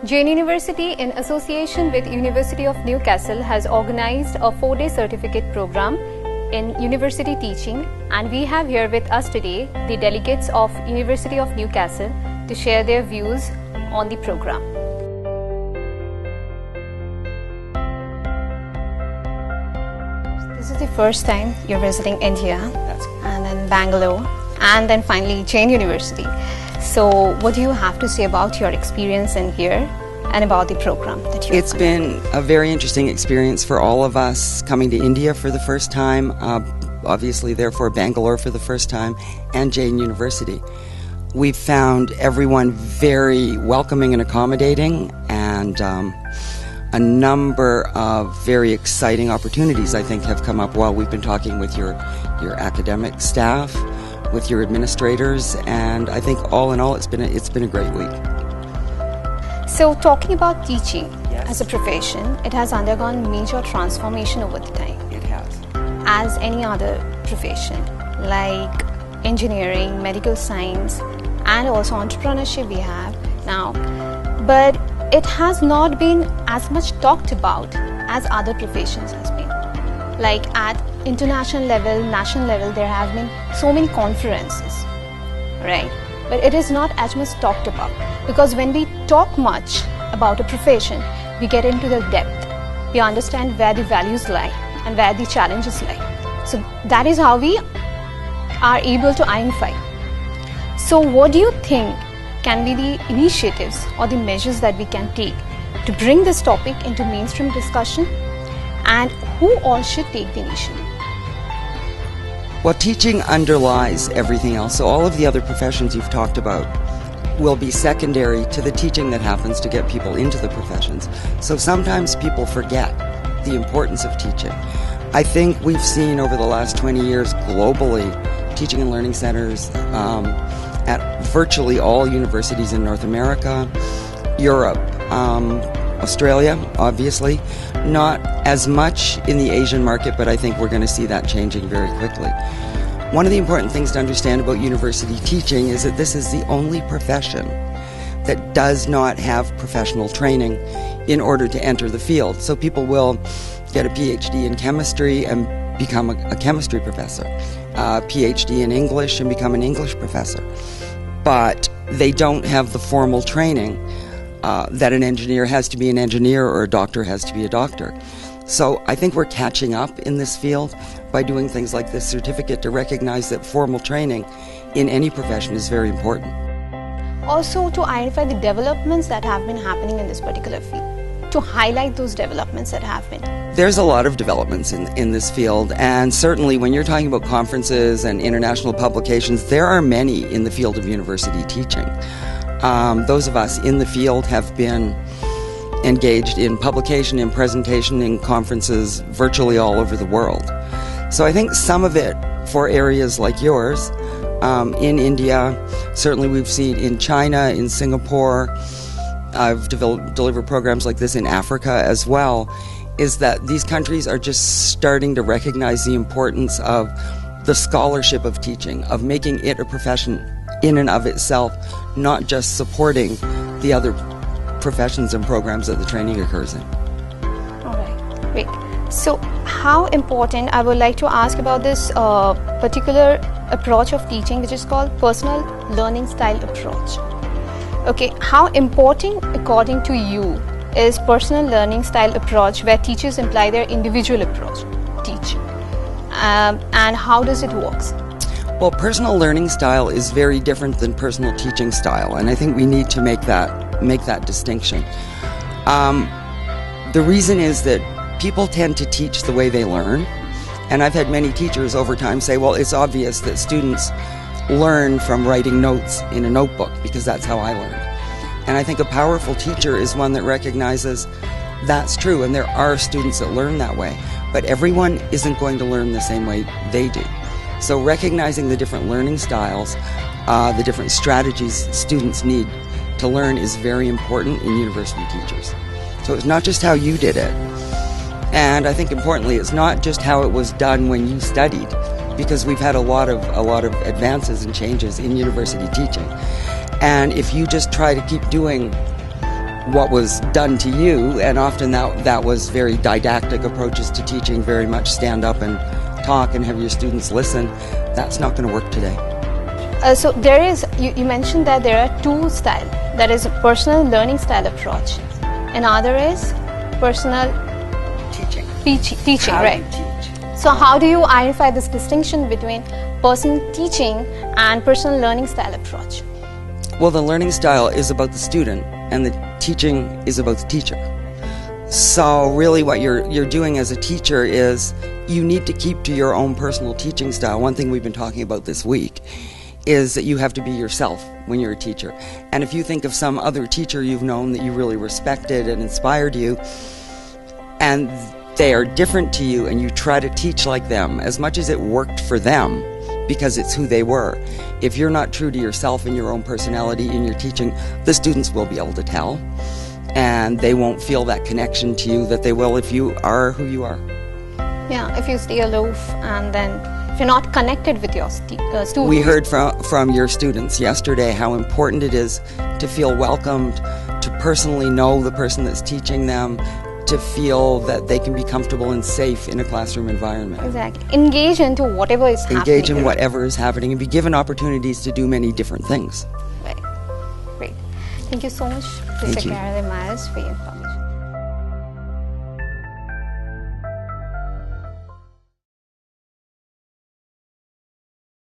Jain University, in association with University of Newcastle, has organized a 4-day certificate program in university teaching, and we have here with us today the delegates of University of Newcastle to share their views on the program. This is the first time you're visiting India, and then Bangalore, and then finally Jain University. So what do you have to say about your experience in here and about the program that you It's been a very interesting experience for all of us coming to India for the first time, obviously therefore Bangalore for the first time, and Jain University. We've found everyone very welcoming and accommodating, and a number of very exciting opportunities, I think, have come up while we've been talking with your academic staff, with your administrators, and I think all in all it's been a great week. So talking about teaching as a profession, it has undergone major transformation over the time. It has. As any other profession, like engineering, medical science, and also entrepreneurship we have now. But it has not been as much talked about as other professions has been. Like at international level, national level, there have been so many conferences, right? But it is not as much talked about, because when we talk much about a profession, we get into the depth. We understand where the values lie and where the challenges lie. So that is how we are able to identify. So what do you think can be the initiatives or the measures that we can take to bring this topic into mainstream discussion, and who all should take the initiative? Well, teaching underlies everything else, so all of the other professions you've talked about will be secondary to the teaching that happens to get people into the professions. So sometimes people forget the importance of teaching. I think we've seen over the last 20 years globally teaching and learning centers at virtually all universities in North America, Europe, Australia, obviously. Not as much in the Asian market, but I think we're going to see that changing very quickly. One of the important things to understand about university teaching is that this is the only profession that does not have professional training in order to enter the field. So people will get a PhD in chemistry and become a chemistry professor, a PhD in English and become an English professor. But they don't have the formal training that an engineer has to be an engineer or a doctor has to be a doctor. So I think we're catching up in this field by doing things like this certificate to recognize that formal training in any profession is very important. Also to identify the developments that have been happening in this particular field, to highlight those developments that have been. There's a lot of developments in this field, and certainly when you're talking about conferences and international publications, there are many in the field of university teaching. Those of us in the field have been engaged in publication, in presentation, in conferences virtually all over the world. So I think some of it for areas like yours, in India, certainly we've seen in China, in Singapore, I've delivered programs like this in Africa as well, is that these countries are just starting to recognize the importance of the scholarship of teaching, of making it a profession in and of itself, not just supporting the other professions and programs that the training occurs in. All right, great. So how important, I would like to ask about this particular approach of teaching, which is called personal learning style approach. Okay, how important according to you is personal learning style approach, where teachers imply their individual approach to teach, and how does it work? Well, personal learning style is very different than personal teaching style, and I think we need to make that distinction. The reason is that people tend to teach the way they learn, and I've had many teachers over time say, well, it's obvious that students learn from writing notes in a notebook because that's how I learned. And I think a powerful teacher is one that recognizes that's true, and there are students that learn that way, but everyone isn't going to learn the same way they do. So recognizing the different learning styles, the different strategies students need to learn is very important in university teachers. So it's not just how you did it. And I think importantly, it's not just how it was done when you studied, because we've had a lot of advances and changes in university teaching. And if you just try to keep doing what was done to you, and often that was very didactic approaches to teaching, very much stand up and talk and have your students listen. That's not going to work today. So there is, you mentioned that there are two styles. That is a personal learning style approach. Another is personal teaching, right? So how do you identify this distinction between personal teaching and personal learning style approach? Well, the learning style is about the student, and the teaching is about the teacher. So really what you're doing as a teacher is you need to keep to your own personal teaching style. One thing we've been talking about this week is that you have to be yourself when you're a teacher. And if you think of some other teacher you've known that you really respected and inspired you, and they are different to you, and you try to teach like them, as much as it worked for them, because it's who they were. If you're not true to yourself and your own personality in your teaching, the students will be able to tell, and they won't feel that connection to you that they will if you are who you are. Yeah, if you stay aloof, and then if you're not connected with your students. We heard from your students yesterday how important it is to feel welcomed, to personally know the person that's teaching them, to feel that they can be comfortable and safe in a classroom environment. Exactly. Engage into whatever is happening. Engage in whatever is happening and be given opportunities to do many different things. Right. Great. Thank you so much, Professor Carolyn Myers, for your information.